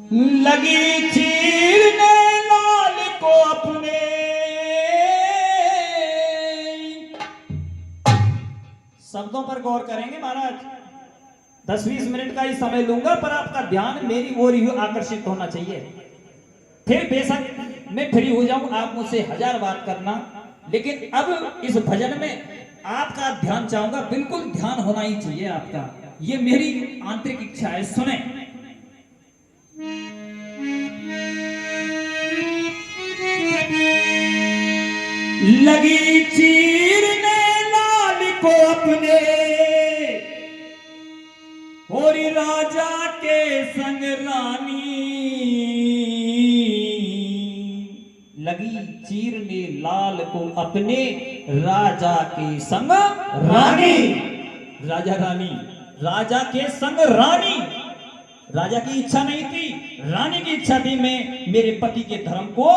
लगी चीरने लाल को अपने। शब्दों पर गौर करेंगे महाराज। 10-20 मिनट का ही समय लूंगा, पर आपका ध्यान मेरी ओर ही आकर्षित होना चाहिए। फिर बेशक मैं फ्री हो जाऊं, आप मुझसे 1000 बात करना, लेकिन अब इस भजन में आपका ध्यान चाहूंगा। बिल्कुल ध्यान होना ही चाहिए आपका, ये मेरी आंतरिक इच्छा है। सुने। लगी चीरने लाल को अपने, और राजा के संग रानी। लगी चीरने लाल को अपने, राजा के संग रानी। राजा रानी, राजा के संग रानी। राजा की इच्छा नहीं थी, रानी की इच्छा थी। मैं मेरे पति के धर्म को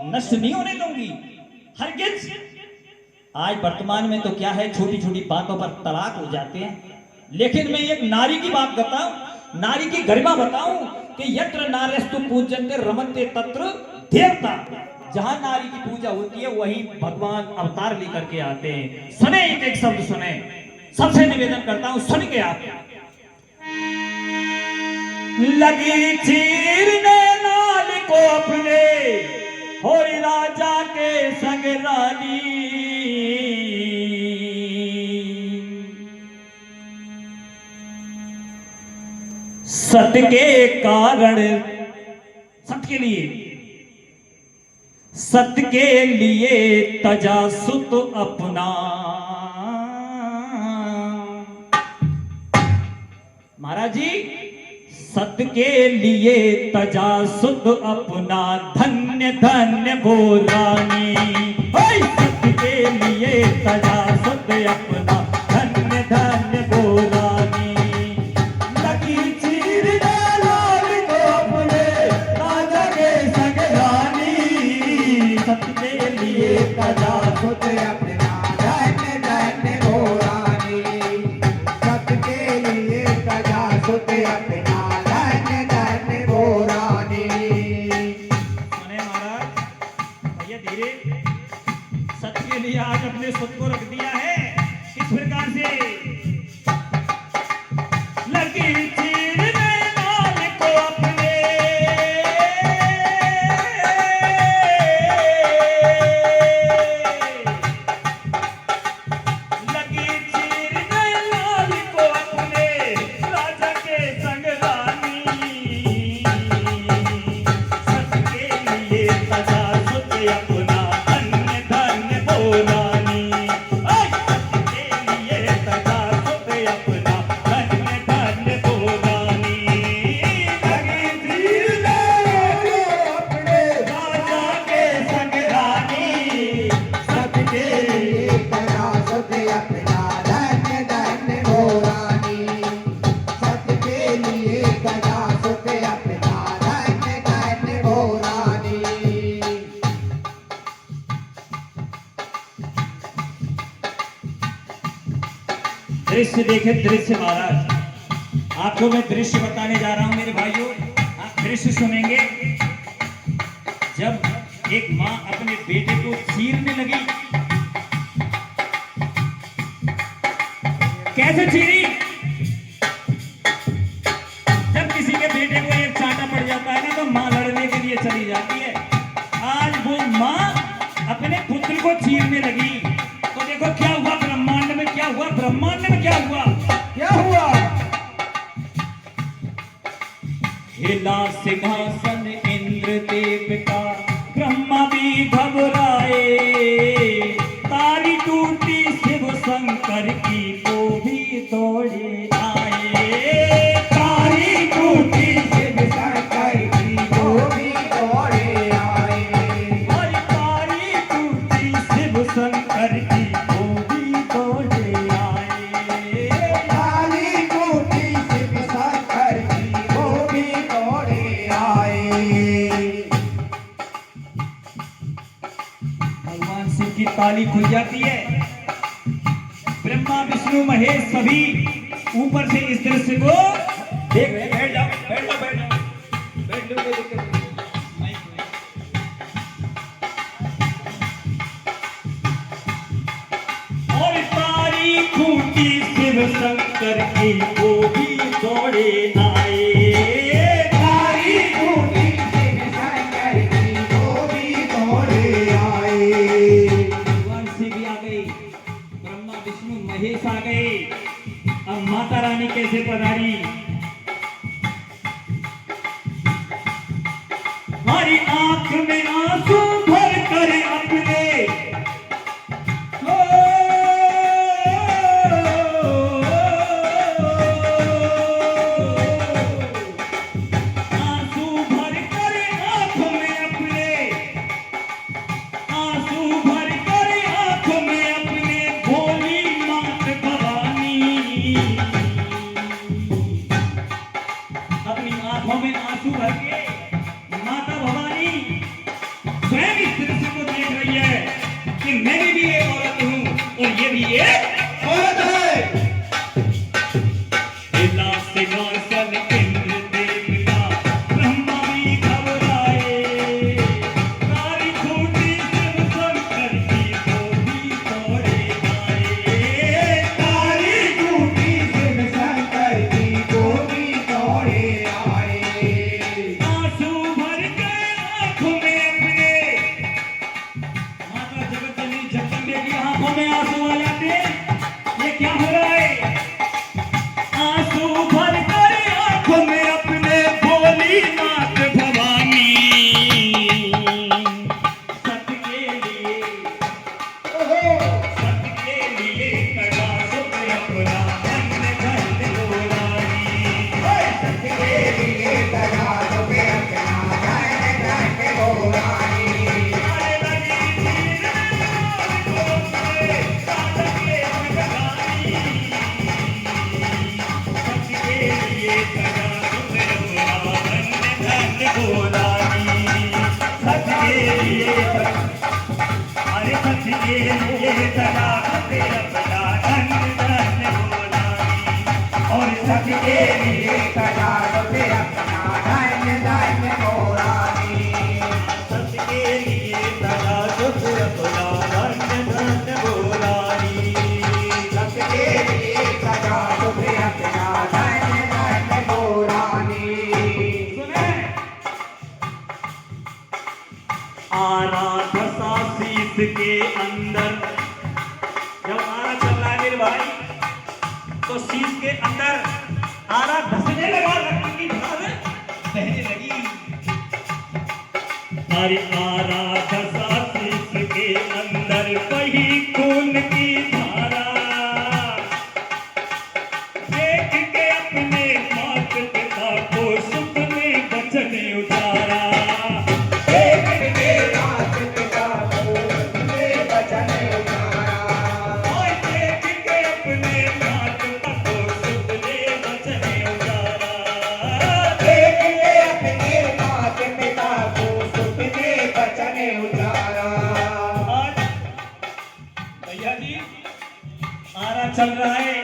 नष्ट नहीं होने दूंगी हरगिज। आज वर्तमान में तो क्या है, छोटी छोटी बातों पर तलाक हो जाते हैं, लेकिन मैं एक नारी की बात बताऊं, नारी की गरिमा बताऊं कि यत्र नार्यस्तु पूज्यन्ते रमन्ते तत्र देवता। जहां नारी की पूजा होती है वहीं भगवान अवतार लेकर के आते हैं। सुने, एक एक शब्द सुने, सबसे निवेदन करता हूं, सुन के आप। लगी चीरने लाल को अपने, और राजा के संग रानी। सत्य के कारण, सत्य के लिए, सत्य के लिए तजा सुत अपना। महाराज जी, सत्य के लिए तजा सुत अपना, धन्य धन्य वो रानी। सत्य के लिए तजा सुत अपना, धन्य धन्य वो रानी। लगी चीरने लाल को अपने, राजा के संग रानी। सत्य के लिए तजा सुत अपना, धन्य धन्य वो रानी। सत्य के लिए तजा सुत अपना, धन्य धन्य वो रानी। सुने महाराज, भैया धीरे। सत्य के लिए आज अपने सुत को रख दिया है किस प्रकार से। लगी चीरने लाल को अपने, लगी चीरने लाल को अपने, राजा के संग रानी। सत्य के लिए तजा सुत अपना, धन्य धन्य वो रानी। सत्य के लिए तजा सुत अपना, धन्य धन्य वो रानी। लगी चीरने अपने राजा के संग रानी। सत्य के लिए तजा सुत अपना, धन्य धन्य वो रानी। सत्य के लिए तजा सुत अपना, धन्य धन्य वो रानी। दृश्य देखे, दृश्य महाराज। आपको मैं दृश्य बताने जा रहा हूं मेरे भाइयों, आप दृश्य सुनेंगे। जब एक मां अपने बेटे को चीरने लगी, कैसे चीरी? जब किसी के बेटे को एक चांटा पड़ जाता है ना, तो मां लड़ने के लिए चली जाती है। आज वो मां अपने पुत्र को चीरने लगी, तो देखो क्या हुआ ब्रह्मांड में, क्या हुआ ब्रह्मांड में, क्या हुआ। क्या हुआ? हिला सिंहासन इंद्रदेव का, ब्रह्मा भी घबराए। तारी टूटी शिव शंकर की, वो भी दौड़े आए। तारी टूटी शिव शंकर की, वो भी दौड़े आए। और तारी टूटी शिव शंकर की, वो भी दौड़े आए। ताली टूटी शिव शंकर की, वो भी दौड़े आए। भगवान शिव की ताली खुल जाती है। ब्रह्मा विष्णु महेश सभी ऊपर से इस दृश्य को देख रहे। बैठ जाओ, बैठ जाओ, बैठ जाओ, बैठ लो। की वो भी दौड़े आए। तारी टूटी शिव शंकर की वो भी दौड़े आए। भगवान शिव भी आ गए, ब्रह्मा विष्णु महेश आ गए। अब माता रानी कैसे पधारी? हमारी आंख में आंसू भर कर अपने आंसू भर कर आंखों में अपने, आंसू भर कर आंखों में अपने बोली मात भवानी। अपनी आंखों में आंसू भर के माता भवानी स्वयं इस दृश्य को देख रही है कि मैं भी एक औरत हूं और ये भी एक औरत है। सिंहासन इंद्र देवता ब्रह्मा भी घबराए। तारी टूटी शिव शंकर की वो भी दौड़े आए। तारी टूटी शिव शंकर की वो भी दौड़े आए। आंसू भर के आंखों में अपने, माता जगत जननी जगदम्बे की आंखों में आंसू आ जाते। ये क्या हो रहा है? आंसू भर कर आंखों में अपने बोली मात भवानी। सत्य के लिए, सत्य के लिए कड़ा सुख अपना धन्य धन्य गोरानी। सत्य के लिए तगा दोगे अपना धन्य धन्य गोरानी। आने लगी तीर में राजा के भगवानी। सत्य के लिए कड़ा सुख अपना धन्य धन्य गोरानी। सत्य के लिए, अरे सत्य के लिए कड़ा सुख अपना धन्य धन्य गोरानी। और सत्य के लिए तगा दोगे अपना धन्य धन्य गोरानी। सत्य के लिए कड़ा सुख अपना धन्य धन्य गोरानी। सत्य के लिए तगा दोगे अपना धन्य धन्य गोरानी। सुने, आराधसा शीश के अंदर, जब आरा चल रहा है मेरे भाई, तो शीश के अंदर आरा धसने लगा, रक्त की धार बहने लगी। अरे आराधसा शीश के अंदर वही खून की धारा, देख के अपने मात पिता को सुख में वचन उतारा। एक के रात पिता को अपने वचन उतारा। और देख के अपने मात पिता को सुख में वचन उतारा। एक के अपने मात पिता को सुख दे वचन उतारा। आज भैया जी आरा चल रहा है,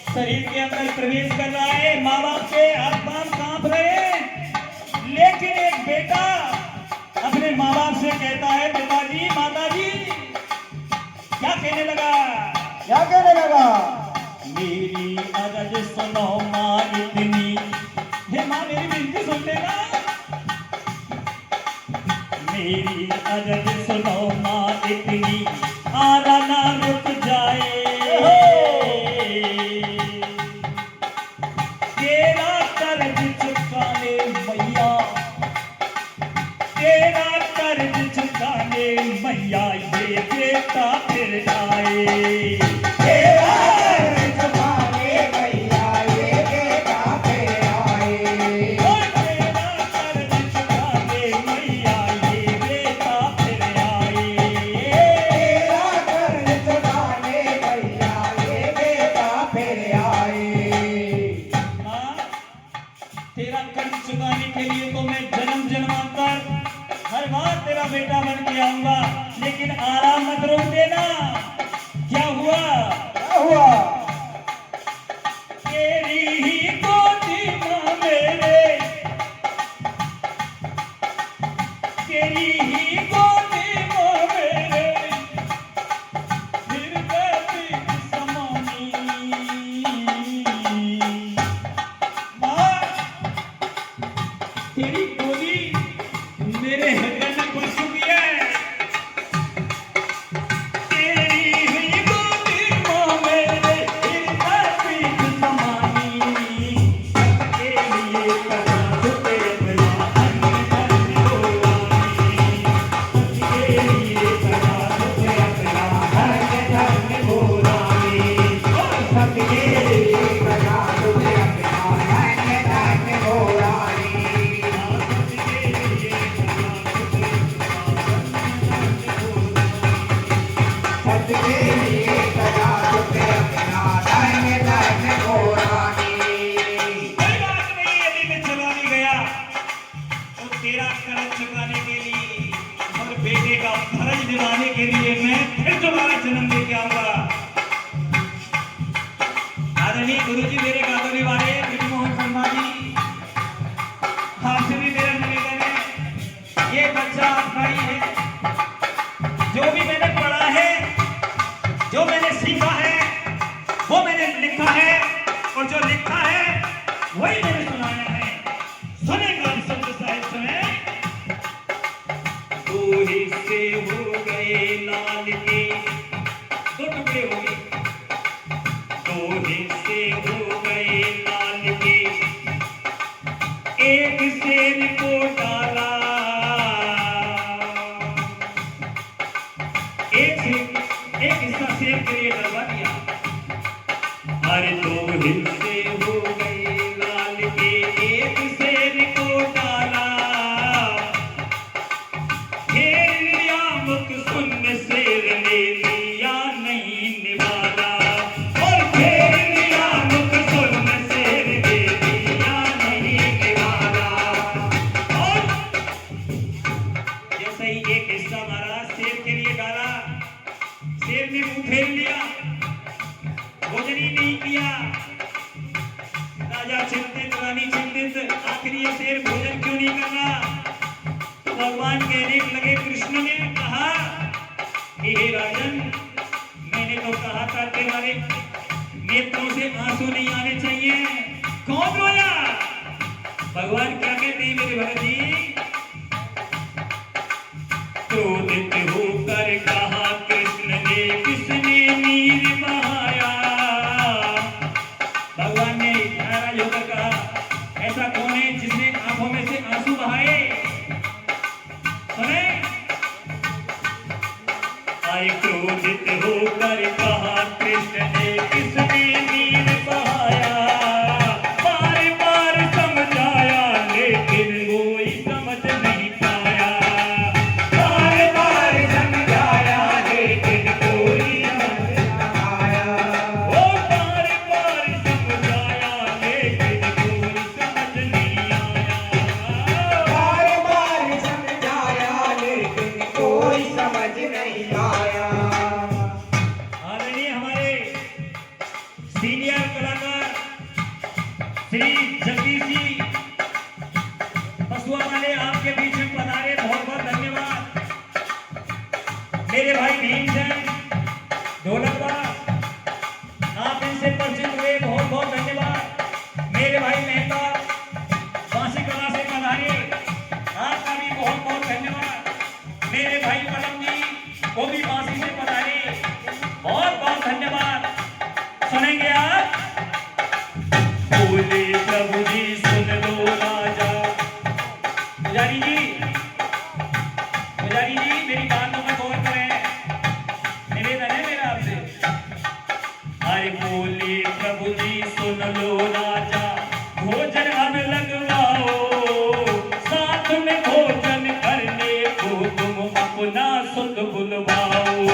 शरीर के अंदर प्रवेश कर रहा है, माँ बाप के हाथ पांव कांप रहे हैं, लेकिन एक बेटा अपने माँ बाप से कहता है, पिताजी माताजी, क्या कहने लगा? क्या कहने लगा? मेरी अरज सुनो माँ इतनी, हे माँ मेरी विनती सुन लेना। मेरी अरज सुनो माँ इतनी, आरा ना रुक जाए। तेरा कर्ज चुकाने मैया, तेरा कर्ज चुकाने मैया, ये बेटा फिर आए। तेरा कर्ज चुकाने भैया ये बेटा फिर आए। और तेरा कर्ज चुकाने मैया, ये बेटा फिर आए। तेरा कर्ज गुरुजी मेरे गादोली वाले ब्रिजमोहन शर्मा जी, आपसे भी मेरा निवेदन है, ये बच्चा आपका ही है। जो भी मैंने पढ़ा है, जो मैंने सीखा है, वो मैंने लिखा है, और जो लिखा है वही मैंने सुनाया है। सुनेगा शब्द साहित्य में, दो हिस्से हो गए लाल के, दो टुकड़े हो गए, दो हिस्से हो गए लाल के, एक शेर को डाला, एक हिस्सा शेर के लिए डलवा दिया। अरे दो हिस्से हो गए लाल के, एक शेर को डाला, घेर लिया मुख सुन शेर ने लिया नहीं निवाला, और घेर लिया मुख सुन शेर ने लिया नहीं निवाला। और जैसे ही एक हिस्सा मारा शेर के लिए डाला, शेर ने मुंह फेर लिया, भोजन ही नहीं किया। राजा चिंतित, रानी चिंतित, आखिर ये शेर भोजन क्यों नहीं कर रहा? तो भगवान कहने लगे, कृष्ण ने कहा कि हे राजन, मैंने तो कहा था तुम्हारे नेत्रों से आंसू नहीं आने चाहिए। कौन रोया? भगवान क्या कहते हैं मेरे भगत जी? क्रोधित होकर कहा कृष्ण ने, किसने नीर बहाया? भगवान ने नाराज होकर कहा, ऐसा कौन है जिसने आंखों में से आंसू बहाए? सुने, आए क्रोधित होकर कहा कृष्ण ने, किसने नीर बहाया? बार बार समझाया लेकिन कोई समझ नहीं पाया, बार बार समझाया लेकिन कोई समझ न पाया, ओ बार बार समझाया लेकिन कोई समझ नहीं आया, बार बार समझाया लेकिन कोई समझ नहीं आया। आदरणीय हमारे सीनियर कलाकार श्री जगदीश जी पसुआ वाले आपके बीच में पधारे, बहुत बहुत धन्यवाद। मेरे भाई भीमसेन ढोलकवा, आप इनसे परिचित हुए, बहुत बहुत धन्यवाद। मेरे भाई मेहता बांसी कला से पधारे, आपका भी बहुत बहुत धन्यवाद। मेरे भाई पलम जी, वो भी बांसी से पधारे, बहुत बहुत धन्यवाद। सुनेंगे आप? बोले प्रभु जी सुन लो राजा। पुजारी जी, पुजारी जी मेरी बातों में गौर करें, निवेदन है मेरा आपसे। अरे बोले प्रभु जी सुन लो राजा, भोजन अब लगवाओ, साथ में भोजन करने को तुम अपना सुध बुलवाओ।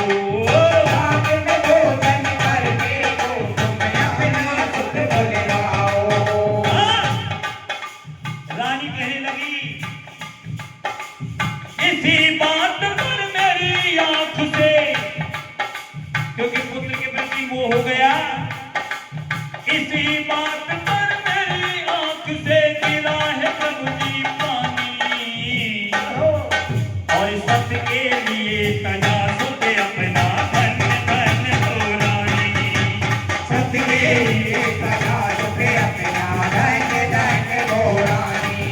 साथ में भोजन करने को तुम अपना सुध बुलवाओ। रानी कहने लगी, इसी बात पर मेरी आंख से, क्योंकि पुत्र के प्रति मोह हो गया, इसी बात पर मेरी आंख से गिरा है प्रभु जी पानी, और सत्य के लिए तजा सुध अपना धन धन हो रानी, सत्य के लिए तलाश पे अपना धन धन हो रानी।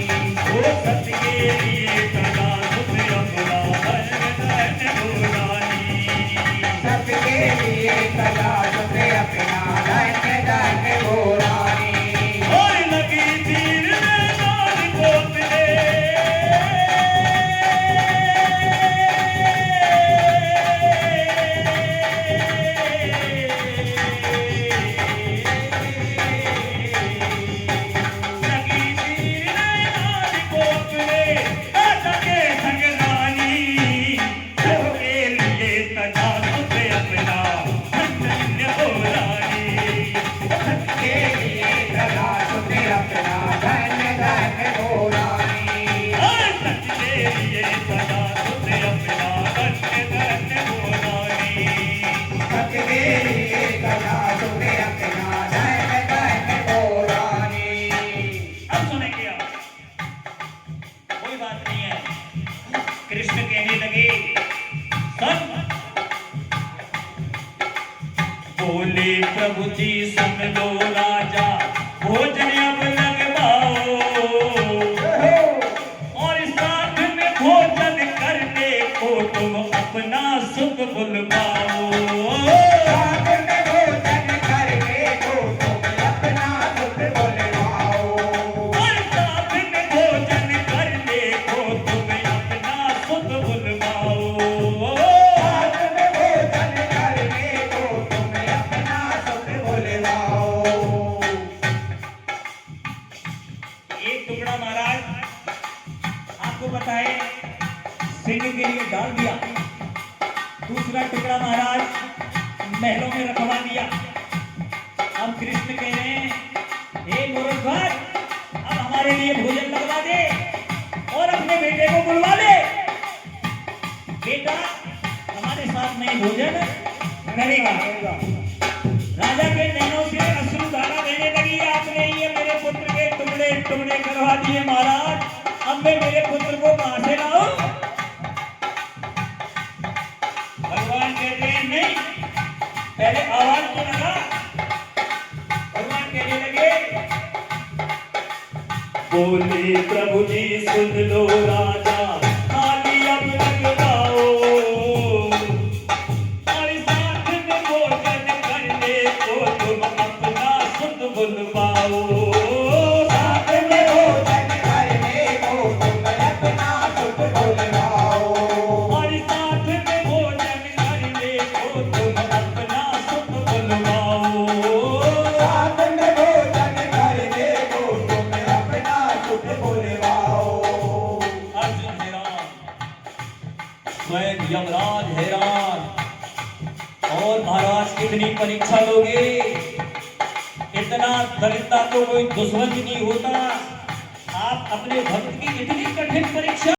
ओ सत्य के लिए तजा सुध अपना धन धन हो रानी। सत्य के लिए तलाश पे अपना धन धन हो रानी। और लगी तीर में लाल पोतले, लगी तीर में लाल पोतले, राजा के संग रानी, सबके लिए तजा सुध अपना धन्य हो रानी। सुन लो राजा भोजन अब लगवाओ और साथ में भोजन करने को तुम अपना सुख बुलवाओ साथ में भोजन करने को तुम अपना सुख बुलवाओ और साथ में भोजन करने को तुम अपना सुख बुलवाओ साथ में भोजन करने को तुम अपना सुख बुलवाओ। एक टुकड़ा महाराज आपको बताए सिंह के लिए डाल दिया, दूसरा टुकड़ा महाराज महलों में रखवा दिया। अब कृष्ण कह रहे हैं हे गोरखनाथ अब हमारे लिए भोजन लगवा दे और अपने बेटे को बुलवा ले, बेटा हमारे साथ में भोजन करेगा। राजा के नैनों से अश्रुधारा बहने लगी, आपने ये मेरे पुत्र के टुकड़े टुकड़े करवा दिए महाराज, अब मैं मेरे पुत्र को कहां से लाऊं? भगवान कहते हैं नहीं, पहले आवाज तो लगा। भगवान कहने लगे बोले प्रभु जी सुन लो राजा थाली अब लगवाओ और साथ में भोजन करने को तुम अपना सुख बुलवाओ साथ में भोजन करने को तुम अपना सुख बुलवाओ और साथ में भोजन करने को तुम अपना सुख बुलवाओ साथ में भोजन करने को तुम अपना सुख बुलवाओ। अर्जुन हैरान, स्वयं यमराज हैरान, और महाराज कितनी परीक्षा लोगे? इतना दरिद्रता को कोई दुश्मन नहीं होता, आप अपने भक्त की इतनी कठिन परीक्षा